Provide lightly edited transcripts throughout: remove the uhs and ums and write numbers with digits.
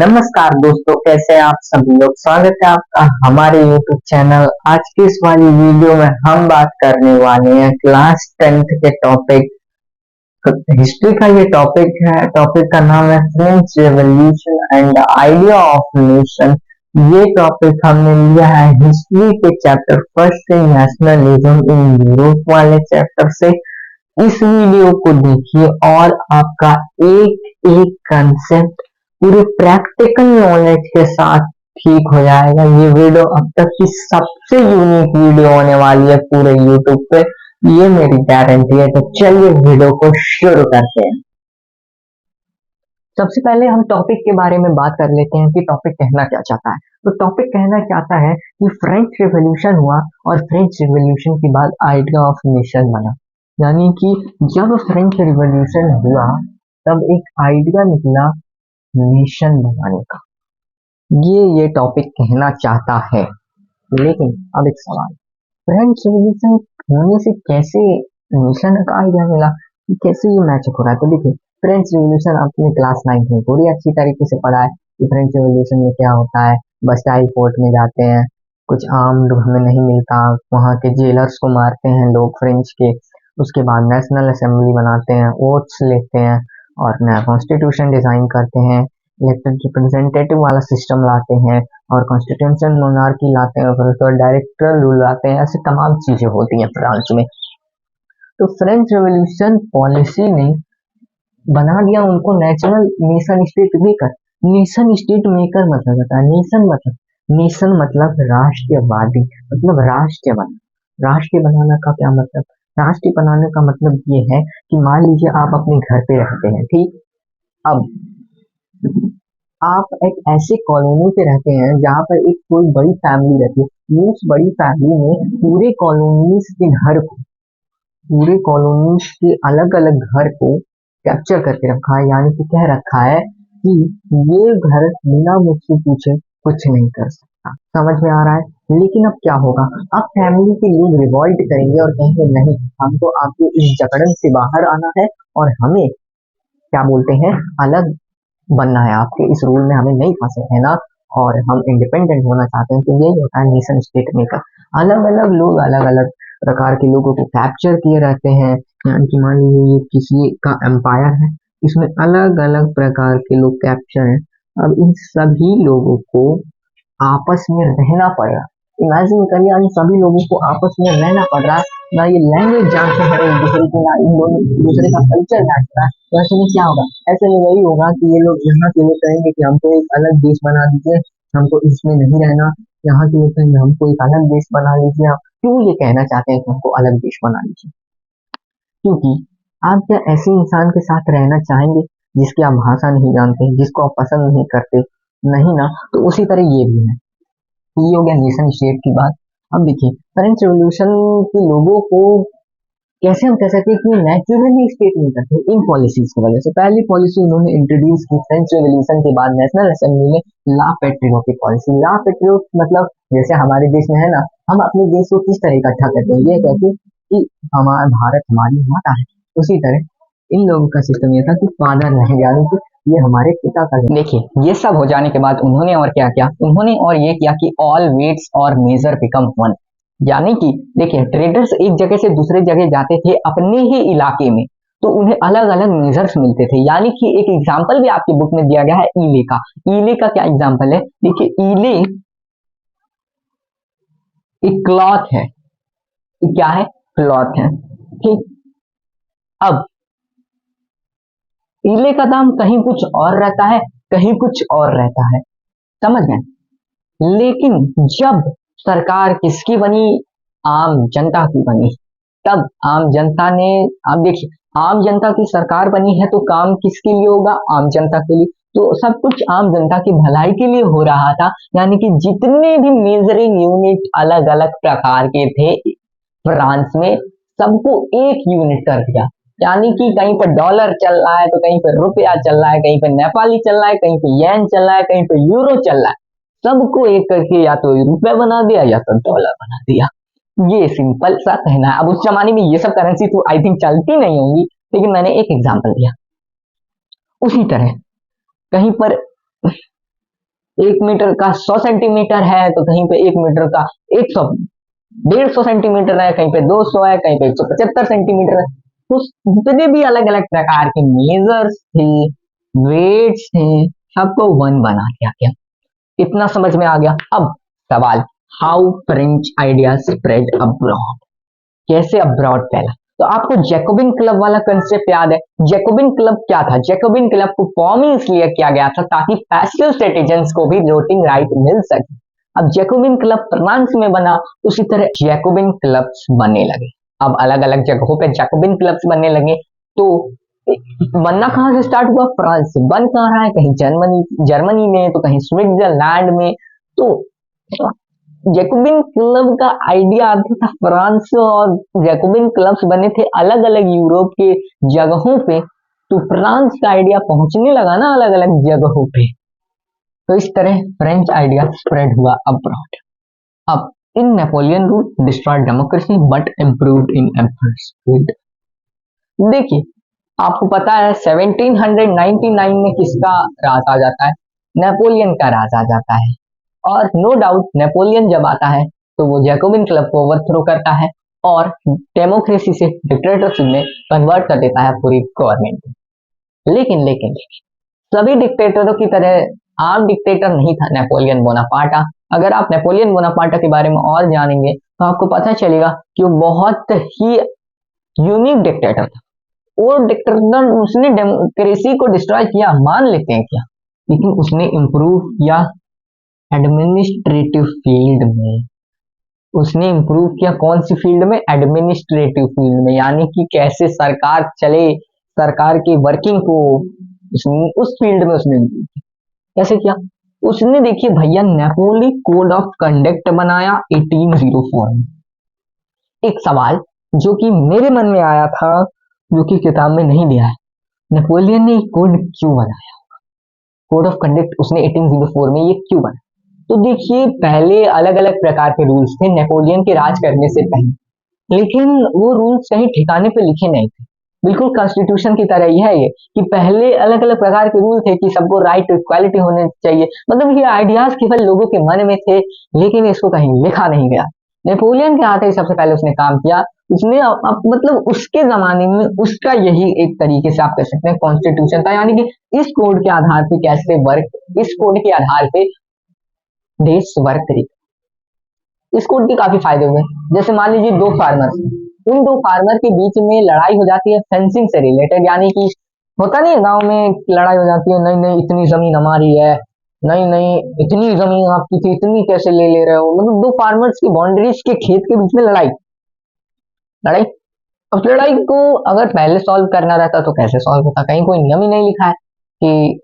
नमस्कार दोस्तों, कैसे हैं आप सभी लोग। स्वागत है आपका हमारे YouTube चैनल। आज की इस वाली वीडियो में हम बात करने वाले हैं क्लास 10th के टॉपिक हिस्ट्री का। ये टॉपिक है, टॉपिक का नाम है French revolution and idea of nation. ये टॉपिक हमने लिया है हिस्ट्री के चैप्टर फर्स्ट से, नेशनलिज्म इन यूरोप वाले चैप्टर से। इस वीडियो को देखिए और आपका एक एक कंसेप्ट पूरे प्रैक्टिकल नॉलेज के साथ ठीक हो जाएगा। ये वीडियो अब तक की सबसे यूनिक वीडियो होने वाली है पूरे यूट्यूब पे, ये मेरी गारंटी है। तो चलिए वीडियो को शुरू करते हैं। सबसे पहले हम टॉपिक के बारे में बात कर लेते हैं कि टॉपिक कहना क्या चाहता है। तो टॉपिक कहना चाहता है कि फ्रेंच रिवॉल्यूशन हुआ और फ्रेंच रिवॉल्यूशन के बाद आइडिया ऑफ नेशन बना। यानी कि जब फ्रेंच रिवॉल्यूशन हुआ तब एक आइडिया निकला नेशन बनाने का। ये टॉपिक कहना चाहता है। लेकिन अब एक सवाल, फ्रेंच रिवॉल्यूशन होने से कैसे नेशन का आइडिया मिला, कैसे ये मैच हो रहा है। तो देखिए, फ्रेंच रिवॉल्यूशन आपने क्लास 9 में पूरी अच्छी तरीके से पढ़ा है कि फ्रेंच रिवॉल्यूशन में क्या होता है। बस्टाइल फोर्ट में जाते हैं, कुछ आम हमें नहीं मिलता, वहाँ के जेलर्स को मारते हैं लोग फ्रेंच के। उसके बाद नेशनल असेंबली बनाते हैं, वोट्स लेते हैं और नया कॉन्स्टिट्यूशन डिजाइन करते हैं, इलेक्टेड रिप्रेजेंटेटिव वाला सिस्टम लाते हैं और कॉन्स्टिट्यूशन मोनार्की लाते हैं, फिर उसके बाद डायरेक्टर रूल लाते हैं। ऐसे तमाम चीजें होती हैं फ्रांस में। तो फ्रेंच रेवोल्यूशन पॉलिसी ने बना दिया उनको national nation state maker. Nation state maker मतलब होता है नेशन मतलब राष्ट्रवादी, मतलब राष्ट्र बना। राष्ट्र बनाने का क्या मतलब, राष्ट्र बनाने का मतलब ये है कि मान लीजिए आप अपने घर पे रहते हैं, ठीक। अब आप एक ऐसे कॉलोनी पे रहते हैं जहाँ पर एक कोई बड़ी फैमिली रहती है। उस बड़ी फैमिली में पूरे कॉलोनीज के घर को, पूरे कॉलोनीज के अलग अलग घर को कैप्चर करके रखा है। यानी कि कह रखा है कि ये घर बिना मुझसे पूछे कुछ नहीं कर सकता। समझ में आ रहा है। लेकिन अब क्या होगा, अब फैमिली के लोग रिवॉल्ट करेंगे और कहेंगे नहीं, हमको आपके इस जकड़न से बाहर आना है और हमें क्या बोलते हैं, अलग बनना है, आपके इस रूल में हमें नहीं फंसे है ना, और हम इंडिपेंडेंट होना चाहते हैं। तो यही होता है नेशन स्टेट मेकर। अलग अलग लोग अलग अलग प्रकार के लोगों को कैप्चर किए रहते हैं। यानी कि मान लीजिए ये किसी का एम्पायर है, इसमें अलग अलग प्रकार के लोग कैप्चर हैं। अब इन सभी लोगों को आपस में रहना पड़ रहा है। इमेजिन करिए, इन सभी लोगों को आपस में रहना पड़ रहा है, ना ये लैंग्वेज जानते हैं एक दूसरे की, ना इन दोनों एक दूसरे का कल्चर जानता है। तो ऐसे में क्या होगा, ऐसे में यही होगा कि ये लोग यहाँ के लोग कहेंगे कि हमको एक अलग देश बना दीजिए, हमको इसमें नहीं रहना। यहाँ के लोग कहेंगे हमको एक अलग देश बना लीजिए। आप क्यों ये कहना चाहते हैं कि हमको अलग देश बना लीजिए? क्योंकि आप क्या ऐसे इंसान के साथ रहना चाहेंगे जिसकी आप भाषा नहीं जानते, जिसको आप पसंद नहीं करते? नहीं ना। तो उसी तरह ये भी है। ये हो गया नेशन स्टेट की बात। अब देखिए, फ्रेंच रेवोल्यूशन के लोगों को कैसे हम कह सकते हैं कि नेचुरली स्टेट नहीं करते, इन पॉलिसीज की वजह से। पहली पॉलिसी उन्होंने इंट्रोड्यूस की फ्रेंच रेवोल्यूशन के बाद नेशनल असेंबली में, ला पेट्रियट की पॉलिसी। ला पेट्रियट मतलब जैसे हमारे देश में है ना, हम अपने देश को किस तरह इकट्ठा करते हैं, ये कहते हैं कि हमारा भारत हमारी माता है। उसी तरह इन लोगों का सिस्टम ये था कि फादर नहीं, यानी कि ये हमारे पिता का। देखिए, ये सब हो जाने के बाद उन्होंने और क्या किया, उन्होंने और ये किया कि ऑल वेट्स और मेजर बिकम वन। यानी कि देखिए, ट्रेडर्स एक जगह से दूसरे जगह जाते थे अपने ही इलाके में, तो उन्हें अलग अलग मेजर्स मिलते थे। यानी कि एक एग्जांपल भी आपकी बुक में दिया गया है ईले का। ईले का क्या एग्जांपल है, देखिए, ईले एक क्लॉथ है। क्या है? क्लॉथ है, ठीक। अब ईले का दाम कहीं कुछ और रहता है, कहीं कुछ और रहता है, समझ गए। लेकिन जब सरकार किसकी बनी, आम जनता की बनी, तब आम जनता ने, अब देखिए, आम जनता की सरकार बनी है तो काम किसके लिए होगा, आम जनता के लिए। तो सब कुछ आम जनता की भलाई के लिए हो रहा था। यानी कि जितने भी मेजरिंग यूनिट अलग अलग प्रकार के थे फ्रांस में, सबको एक यूनिट कर दिया। यानी कि कहीं पर डॉलर चल रहा है तो कहीं पर रुपया चल रहा है, कहीं पर नेपाली चल रहा है, कहीं पर येन चल रहा है, कहीं पर यूरो चल रहा है। सबको एक करके या तो रुपया बना दिया या तो डॉलर बना दिया। ये सिंपल सा कहना है। अब उस जमाने में ये सब करेंसी तो आई थिंक चलती नहीं होंगी, लेकिन मैंने एक एग्जांपल दिया। उसी तरह कहीं पर 1 मीटर का 100 सेंटीमीटर है तो कहीं पे 1 मीटर का 150 सेंटीमीटर है, कहीं पे 200 है, कहीं पे 175 सेंटीमीटर है। तो जितने भी अलग अलग प्रकार के मेजर्स थे, वेट्स थे, सबको वन बना दिया गया। इतना समझ में आ गया। अब सवाल, how French idea spread abroad, कैसे अब्रॉड फैला। तो आपको जैकोबिन क्लब वाला कंसेप्ट याद है। जैकोबिन क्लब क्या था? जैकोबिन क्लब को फॉर्म ही इसलिए किया गया था ताकि पैसिव सिटीजन्स को भी वोटिंग राइट मिल सके। अब जैकोबिन क्लब फ्रांस में बना, उसी तरह जैकोबिन क्लब्स बनने लगे। अब अलग अलग जगहों पे जैकोबिन क्लब्स बनने लगे। तो बनना कहाँ से स्टार्ट हुआ? फ्रांस से। बन कहाँ रहा है? कहीं जर्मनी में, तो कहीं स्विट्जरलैंड में। तो जैकोबिन क्लब का आइडिया आता था फ्रांस से, और जैकोबिन क्लब्स बने थे अलग अलग यूरोप के जगहों पे। तो फ्रांस का आइडिया पहुंचने लगा ना अलग अलग जगहों पे, तो इस तरह फ्रेंच आइडिया स्प्रेड हुआ अब्रॉड। अब in Napoleon rule destroyed democracy but improved in empires. देखिए, आपको पता है 1799 में किसका राज आ जाता है? नेपोलियन का राज आ जाता है। और नो डाउट नेपोलियन जब आता है तो वो जैकोबिन क्लब को ओवरथ्रो करता है और डेमोक्रेसी से डिक्टेटरशिप में कन्वर्ट कर देता है पूरी गवर्नमेंट को। लेकिन सभी डिक्टेटरों की तरह आम डिक्टेटर नहीं था नेपोलियन बोनापार्टा। अगर आप नेपोलियन बोनापार्टा के बारे में और जानेंगे तो आपको पता चलेगा कि वो बहुत ही यूनिक डिक्टेटर था। वो डिक्टेटर, उसने डेमोक्रेसी को डिस्ट्रॉय किया मान लेते हैं क्या, लेकिन उसने इम्प्रूव किया एडमिनिस्ट्रेटिव फील्ड में। उसने इम्प्रूव किया कौन सी फील्ड में? एडमिनिस्ट्रेटिव फील्ड में, यानी कि कैसे सरकार चले, सरकार की वर्किंग को उस फील्ड में उसने इम्प्रूव किया। कैसे किया? उसने देखिए भैया नेपोली कोड ऑफ कंडक्ट बनाया 1804 में। एक सवाल जो कि मेरे मन में आया था, जो कि किताब में नहीं दिया है, नेपोलियन ने कोड क्यों बनाया? कोड ऑफ कंडक्ट उसने 1804 में ये क्यों बनाया? तो देखिए, पहले अलग अलग प्रकार के रूल्स थे नेपोलियन के राज करने से पहले, लेकिन वो रूल्स कहीं ठिकाने पे लिखे नहीं थे। बिल्कुल कॉन्स्टिट्यूशन की तरह ही है ये, कि पहले अलग अलग प्रकार के रूल थे कि सबको राइट टू इक्वालिटी होने चाहिए। मतलब ये आइडियाज केवल लोगों के मन में थे, लेकिन इसको कहीं लिखा नहीं गया। नेपोलियन के आते ही सबसे पहले उसने काम किया, उसने मतलब उसके जमाने में उसका यही एक तरीके से आप कह सकते हैं कॉन्स्टिट्यूशन था, यानी कि इस कोड के आधार पे कैसे वर्क, इस कोड के आधार पे देश वर्क करेगा। इस कोड के काफी फायदे हुए। जैसे मान लीजिए दो फार्मर, उन दो फार्मर के बीच में लड़ाई हो जाती है फेंसिंग से रिलेटेड, यानी कि होता नहीं है गांव में लड़ाई हो जाती है, नहीं नहीं इतनी जमीन हमारी है, नहीं नहीं इतनी जमीन आपकी थी, इतनी कैसे ले रहे हो। मतलब दो फार्मर्स की बाउंड्रीज के खेत के बीच में लड़ाई लड़ाई अब लड़ाई को अगर पहले सॉल्व करना रहता तो कैसे सॉल्व होता? कहीं कोई नियम ही नहीं लिखा है कि,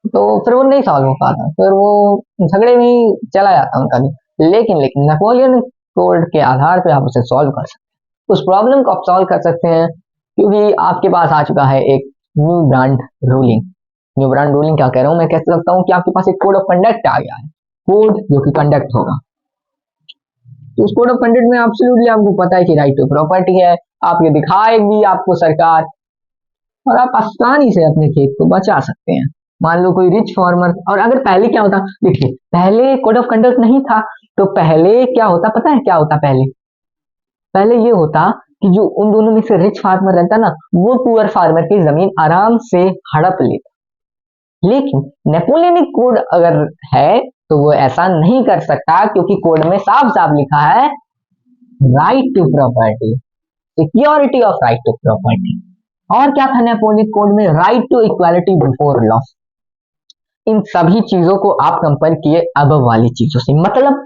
तो फिर वो नहीं सॉल्व हो पाता, फिर वो झगड़े में ही चला जाता उनका भी। लेकिन नेपोलियन कोड के आधार पे आप उसे सॉल्व कर सकते हैं, उस प्रॉब्लम को आप सॉल्व कर सकते हैं, क्योंकि आपके पास आ चुका है एक new brand ruling. New brand ruling क्या कह रहा हूँ मैं, कह सकता हूँ कि आपके पास एक कोड ऑफ कंडक्ट आ गया है, कोड जो कि कंडक्ट होगा। तो उस कोड ऑफ कंडक्ट में एब्सोल्युटली आपको पता है कि राइट टू प्रॉपर्टी है, आप ये दिखाएगी आपको सरकार, और आप आसानी से अपने खेत को बचा सकते हैं। मान लो कोई रिच फार्मर, और अगर पहले क्या होता, देखिए पहले कोड ऑफ कंडक्ट नहीं था, तो पहले क्या होता पता है क्या होता? पहले पहले ये होता कि जो उन दोनों में से रिच फार्मर रहता ना, वो पुअर फार्मर की जमीन आराम से हड़प लेता। लेकिन नेपोलियनिक कोड अगर है तो वो ऐसा नहीं कर सकता, क्योंकि कोड में साफ साफ लिखा है right to property, security of right to property. और क्या था नेपोलियन कोड में? Right to equality before law. इन सभी चीजों को आप कंपेयर किए अब वाली चीजों से, मतलब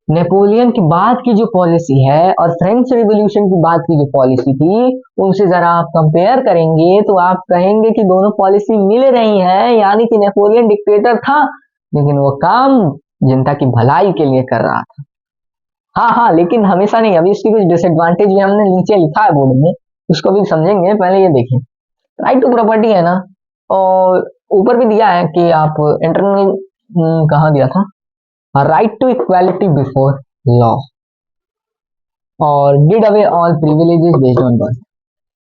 नेपोलियन की बाद की जो पॉलिसी है और फ्रेंच रिवॉल्यूशन की बाद की जो पॉलिसी थी, उनसे जरा आप कंपेयर करेंगे तो आप कहेंगे कि दोनों पॉलिसी मिल रही है, यानी कि नेपोलियन डिक्टेटर था लेकिन वो काम जनता की भलाई के लिए कर रहा था। हाँ हाँ, लेकिन हमेशा नहीं, अभी इसकी कुछ डिसएडवांटेज भी हमने नीचे लिखा है बोर्ड में, उसको भी समझेंगे। पहले ये देखें, राइट टू प्रॉपर्टी है ना, और ऊपर भी दिया है कि आप इंटरनल कहाँ दिया था, right to equality before law, और did away all privileges based on birth.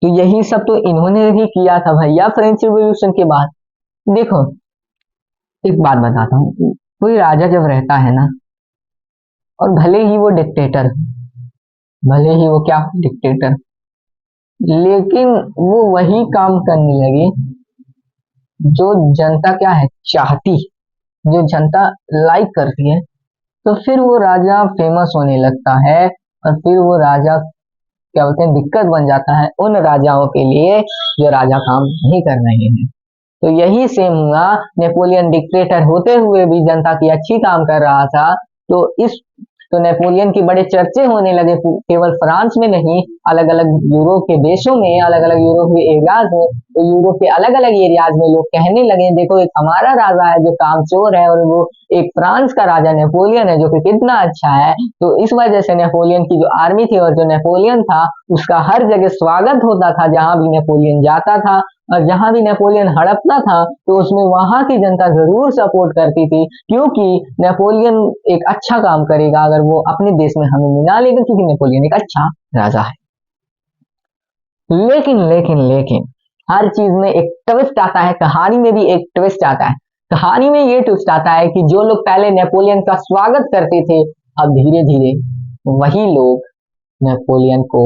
तो यही सब तो इन्होंने ही किया था भैया फ्रेंच रिवॉल्यूशन के बाद। देखो एक बात बताता हूँ, कोई राजा जब रहता है ना, और भले ही वो डिक्टेटर, भले ही वो क्या डिक्टेटर, लेकिन वो वही काम करने लगे जो जनता क्या है चाहती, जो जनता लाइक करती है, तो फिर वो राजा फेमस होने लगता है, और फिर वो राजा क्या बोलते हैं दिक्कत बन जाता है उन राजाओं के लिए जो राजा काम नहीं कर रहे हैं। तो यही सेम हुआ, नेपोलियन डिक्टेटर होते हुए भी जनता की अच्छी काम कर रहा था। तो इस तो नेपोलियन के बड़े चर्चे होने लगे, केवल फ्रांस में नहीं, अलग अलग यूरोप के देशों में, अलग अलग यूरोप के एरियाज में। तो यूरोप के अलग अलग एरियाज में लोग कहने लगे देखो एक हमारा राजा है जो कामचोर है, और वो एक फ्रांस का राजा नेपोलियन है जो कि कितना अच्छा है। तो इस वजह से नेपोलियन की जो आर्मी थी और जो नेपोलियन था उसका हर जगह स्वागत होता था, जहां भी नेपोलियन जाता था, और जहां भी नेपोलियन हड़पता था तो उसमें वहां की जनता जरूर सपोर्ट करती थी, क्योंकि नेपोलियन एक अच्छा काम करेगा अगर वो अपने देश में हमें मिला लेगा, क्योंकि नेपोलियन एक अच्छा राजा है। लेकिन लेकिन लेकिन हर चीज में एक ट्विस्ट आता है, कहानी में भी एक ट्विस्ट आता है। कहानी में ये ट्विस्ट आता है कि जो लोग पहले नेपोलियन का स्वागत करते थे, अब धीरे धीरे वही लोग नेपोलियन को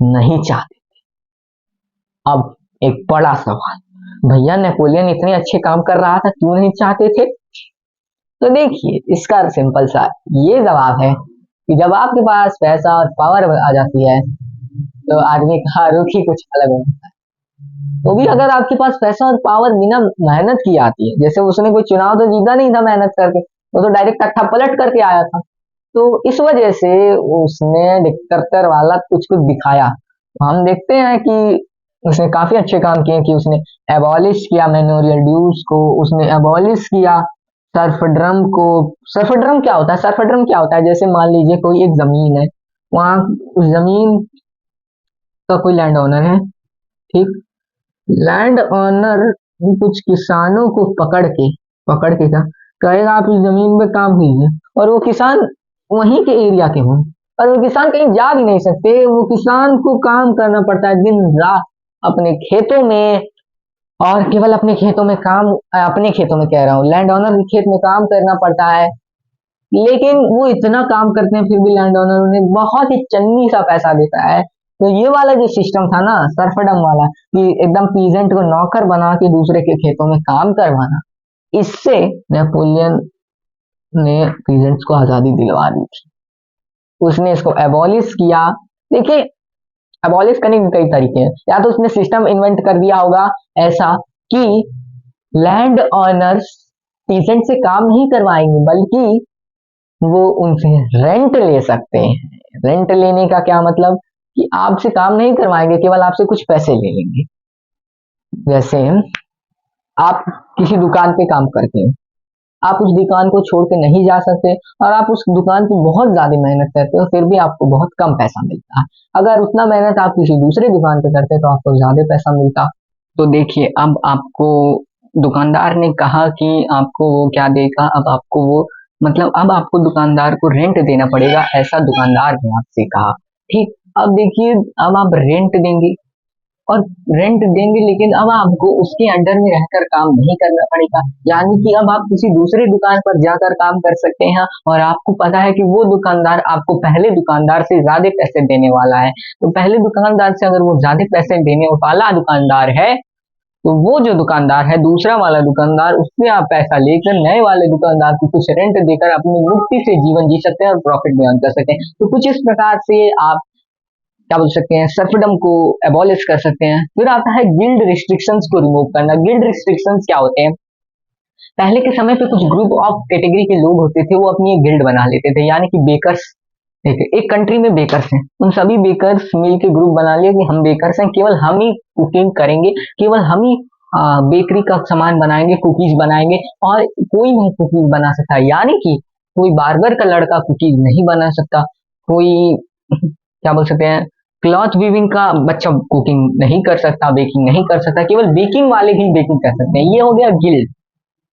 नहीं चाहते। अब एक बड़ा सवाल, भैया नेपोलियन इतने अच्छे काम कर रहा था क्यों नहीं चाहते थे? तो देखिए इसका सिंपल सा ये जवाब है कि जब आपके पास पैसा और पावर आ जाती है तो आदमी का रुख ही कुछ अलग हो जाता है। वो भी अगर आपके पास पैसा और पावर बिना मेहनत की आती है, जैसे उसने कोई चुनाव तो जीता नहीं था मेहनत करके, वो तो डायरेक्ट कट्ठा पलट करके आया था। तो इस वजह से उसने डिक्टेटर वाला कुछ कुछ दिखाया। हम देखते हैं कि उसने काफी अच्छे काम किए, कि उसने एबॉलिश किया मेमोरियल ड्यूज को, उसने एबॉलिश किया सर्फड्रम को। सर्फड्रम क्या होता है? सर्फड्रम क्या होता है, जैसे मान लीजिए कोई एक जमीन है, वहां उस जमीन का कोई लैंड ओनर है, ठीक, लैंड ओनर कुछ किसानों को पकड़ के क्या कहेगा, आप इस जमीन पे काम कीजिए, और वो किसान वहीं के एरिया के हों, और वो किसान कहीं जा भी नहीं सकते, वो किसान को काम करना पड़ता है दिन रात अपने खेतों में, और केवल अपने खेतों में काम, अपने खेतों में कह रहा हूँ, लैंड ओनर के खेत में काम करना पड़ता है। लेकिन वो इतना काम करते हैं फिर भी लैंड ओनर उन्हें बहुत ही चन्नी सा पैसा देता है। तो ये वाला जो सिस्टम था ना सर्फडम वाला, कि एकदम पीजेंट को नौकर बना के दूसरे के खेतों में काम करवाना, इससे नेपोलियन ने पीजेंट्स को आजादी दिलवा दी थी। उसने इसको एबॉलिश किया। देखिए एबॉलिश करने के कई तरीके हैं, या तो उसने सिस्टम इन्वेंट कर दिया होगा ऐसा कि लैंड ऑनर्स पीजेंट से काम नहीं करवाएंगे, बल्कि वो उनसे रेंट ले सकते हैं। रेंट लेने का क्या मतलब, कि आपसे काम नहीं करवाएंगे, केवल आपसे कुछ पैसे ले लेंगे। जैसे आप किसी दुकान पे काम करते हैं, आप उस दुकान को छोड़ के नहीं जा सकते, और आप उस दुकान पे बहुत ज्यादा मेहनत करते हो, फिर भी आपको बहुत कम पैसा मिलता है। अगर उतना मेहनत आप किसी दूसरे दुकान पे करते तो आपको ज्यादा पैसा मिलता। तो देखिए अब आपको दुकानदार ने कहा कि आपको वो क्या देगा, अब आपको वो मतलब अब आपको दुकानदार को रेंट देना पड़ेगा, ऐसा दुकानदार ने आपसे कहा। ठीक, अब देखिए अब आप रेंट देंगे, और रेंट देंगे लेकिन अब आपको उसके अंडर में रहकर काम नहीं करना पड़ेगा, यानी कि अब आप किसी दूसरे दुकान पर जाकर काम कर सकते हैं, और आपको पता है कि वो दुकानदार आपको पहले दुकानदार से ज्यादा पैसे देने वाला है। तो पहले दुकानदार से अगर वो ज्यादा पैसे देने वाला दुकानदार है, तो वो जो दुकानदार है दूसरा वाला दुकानदार, उससे आप पैसा लेकर नए वाले दुकानदार को कुछ रेंट देकर अपनी मुक्ति से जीवन जी सकते हैं और प्रॉफिट भी अर्न कर सकते हैं। तो कुछ इस प्रकार से आप क्या बोल सकते हैं, सर्फडम को एबॉलिश कर सकते हैं। फिर आता है गिल्ड रिस्ट्रिक्शंस को रिमूव करना। गिल्ड रिस्ट्रिक्शंस क्या होते हैं? पहले के समय पे कुछ ग्रुप ऑफ कैटेगरी के लोग होते थे, वो अपनी एक गिल्ड बना लेते थे, यानी कि बेकर्स। ठीक है, एक कंट्री में बेकर्स हैं, उन सभी बेकर्स मिल के ग्रुप बना लिया कि हम बेकर्स हैं, केवल हम ही कुकिंग करेंगे, केवल हम ही बेकरी का सामान बनाएंगे, कुकीज बनाएंगे, और कोई नहीं कुकीज बना सकता, यानी कि कोई बार्बर का लड़का कुकीज नहीं बना सकता, कोई क्या बोल सकते हैं क्लॉथ वीविंग का बच्चा कुकिंग नहीं कर सकता, बेकिंग नहीं कर सकता, केवल बेकिंग वाले ही बेकिंग कर सकते हैं। ये हो गया गिल्ड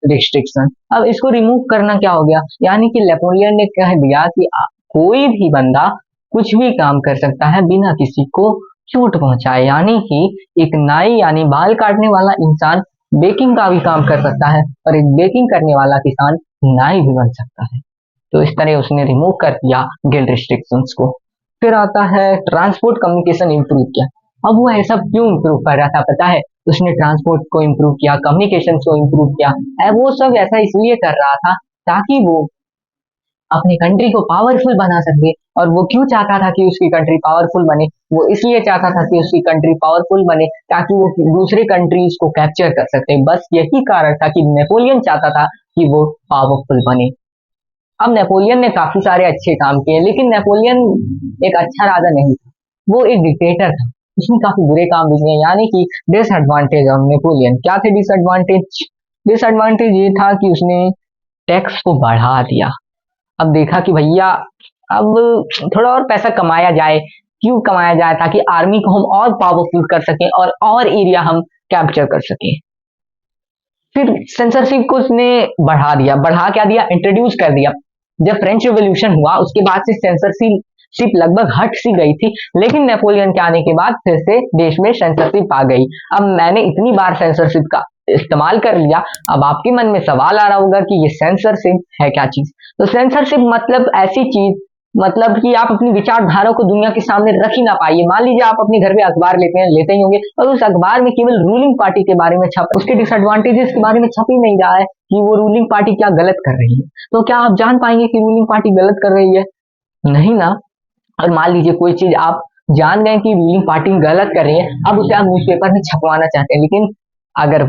रिस्ट्रिक्शन। अब इसको रिमूव करना क्या हो गया, यानी कि नेपोलियन ने कह दिया कि कोई भी बंदा कुछ भी काम कर सकता है बिना किसी को चोट पहुंचाए, यानी कि एक नाई यानी बाल काटने वाला इंसान बेकिंग का भी काम कर सकता है और एक बेकिंग करने वाला किसान नाई भी बन सकता है। तो इस तरह उसने रिमूव कर दिया गिल्ड रिस्ट्रिक्शंस को। फिर आता है ट्रांसपोर्ट कम्युनिकेशन इम्प्रूव किया। अब वो ऐसा क्यों इम्प्रूव कर रहा था पता है? उसने ट्रांसपोर्ट को इम्प्रूव किया, कम्युनिकेशन को इम्प्रूव किया। वो सब ऐसा इसलिए कर रहा था ताकि वो अपनी कंट्री को पावरफुल बना सके। और वो क्यों चाहता था कि उसकी कंट्री पावरफुल बने? वो इसलिए चाहता था कि उसकी कंट्री पावरफुल बने ताकि वो दूसरे कंट्रीज को कैप्चर कर सकते। बस यही कारण था कि नेपोलियन चाहता था कि वो पावरफुल बने। अब नेपोलियन ने काफी सारे अच्छे काम किए, लेकिन नेपोलियन एक अच्छा राजा नहीं था, वो एक डिक्टेटर था। उसने काफी बुरे काम भी किए। यानी कि डिसएडवांटेज ऑफ नेपोलियन क्या थे? डिसएडवांटेज डिसएडवांटेज ये था कि उसने टैक्स को बढ़ा दिया। अब देखा कि भैया अब थोड़ा और पैसा कमाया जाए। क्यों कमाया जाए? ताकि आर्मी को हम और पावरफुल कर सकें और एरिया हम कैप्चर कर सकें। फिर सेंसरशिप को उसने बढ़ा दिया। बढ़ा क्या दिया? इंट्रोड्यूस कर दिया। जब फ्रेंच रिवॉल्यूशन हुआ उसके बाद से सेंसरशिप लगभग हट सी गई थी, लेकिन नेपोलियन के आने के बाद फिर से देश में सेंसरशिप आ गई। अब मैंने इतनी बार सेंसरशिप का इस्तेमाल कर लिया, अब आपके मन में सवाल आ रहा होगा कि ये सेंसरशिप है क्या चीज? तो सेंसरशिप मतलब ऐसी चीज, मतलब कि आप अपनी विचारधारा को दुनिया के सामने रख ही ना पाइए। मान लीजिए आप अपने घर में अखबार लेते ही होंगे और उस अखबार में केवल रूलिंग पार्टी के बारे में छप, उसके डिसएडवांटेजेस के बारे में छप ही नहीं रहा है कि वो रूलिंग पार्टी क्या गलत कर रही है। तो क्या आप जान पाएंगे कि रूलिंग पार्टी गलत कर रही है? नहीं ना। और मान लीजिए कोई चीज आप जान गए कि रूलिंग पार्टी गलत कर रही है, अब उसे आप न्यूज़पेपर में छपवाना चाहते हैं, लेकिन अगर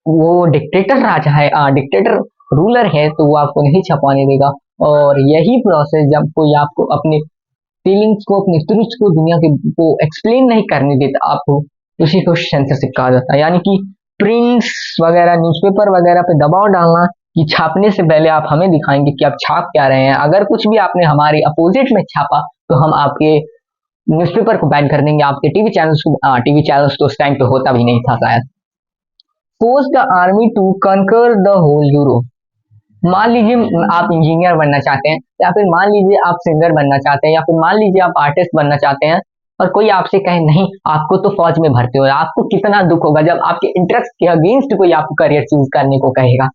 वो डिक्टेटर राजा है, डिक्टेटर रूलर है, तो वो आपको नहीं छपवाने देगा। और यही प्रोसेस जब कोई आपको अपने फीलिंग्स को, अपने ट्रुथ्स को दुनिया के को एक्सप्लेन नहीं करने देता आपको, उसी को सेंसरशिप कहा जाता है। यानी कि प्रिंट्स वगैरह, न्यूज़पेपर वगैरह पे दबाव डालना कि छापने से पहले आप हमें दिखाएंगे कि आप छाप क्या रहे हैं। अगर कुछ भी आपने हमारे अपोजिट में छापा तो हम आपके न्यूज़पेपर को बैन कर देंगे, आपके टीवी चैनल्स तो उस टाइम पे होता भी नहीं था शायद। फोर्स द आर्मी टू कंकर द होल यूरोप। मान लीजिए आप इंजीनियर बनना चाहते हैं, या फिर मान लीजिए आप सिंगर बनना चाहते हैं, या फिर मान लीजिए आप आर्टिस्ट बनना चाहते हैं, और कोई आपसे कहे नहीं आपको तो फौज में भर्ती हो, आपको कितना दुख होगा जब आपके इंटरेस्ट के अगेंस्ट कोई आपको करियर चूज करने को कहेगा।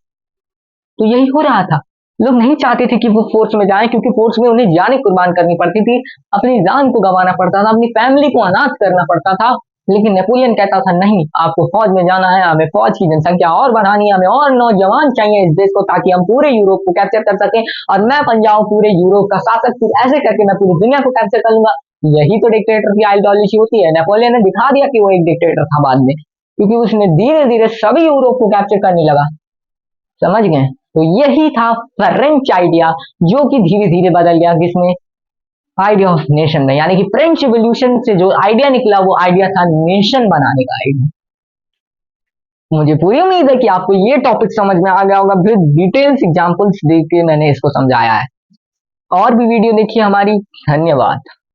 तो यही हो रहा था। लोग नहीं चाहते थे कि वो फोर्स में जाएं, क्योंकि फोर्स में उन्हें जाने कुर्बान करनी पड़ती थी, अपनी जान को गंवाना पड़ता था, अपनी फैमिली को अनाथ करना पड़ता था। लेकिन नेपोलियन कहता था नहीं, आपको फौज में जाना है, हमें फौज की जनसंख्या और बढ़ानी है, हमें और नौजवान चाहिए इस देश को, ताकि हम पूरे यूरोप को कैप्चर कर सकें और मैं बन जाऊं पूरे यूरोप का शासक। फिर ऐसे करके मैं पूरी दुनिया को कैप्चर कर लूंगा। यही तो डिक्टेटर की आइडियोलॉजी होती है। नेपोलियन ने दिखा दिया कि वो एक डिक्टेटर था बाद में, क्योंकि उसने धीरे धीरे सभी यूरोप को कैप्चर करने लगा। समझ गए? तो यही था फ्रेंच आइडिया, जो कि धीरे धीरे बदल गया किसमें? आइडिया ऑफ नेशन में। यानी कि फ्रेंच रिवॉल्यूशन से जो आइडिया निकला वो आइडिया था नेशन बनाने का आइडिया। मुझे पूरी उम्मीद है कि आपको ये टॉपिक समझ में आ गया होगा। फिर डिटेल्स एग्जांपल्स देके मैंने इसको समझाया है। और भी वीडियो देखिए हमारी। धन्यवाद।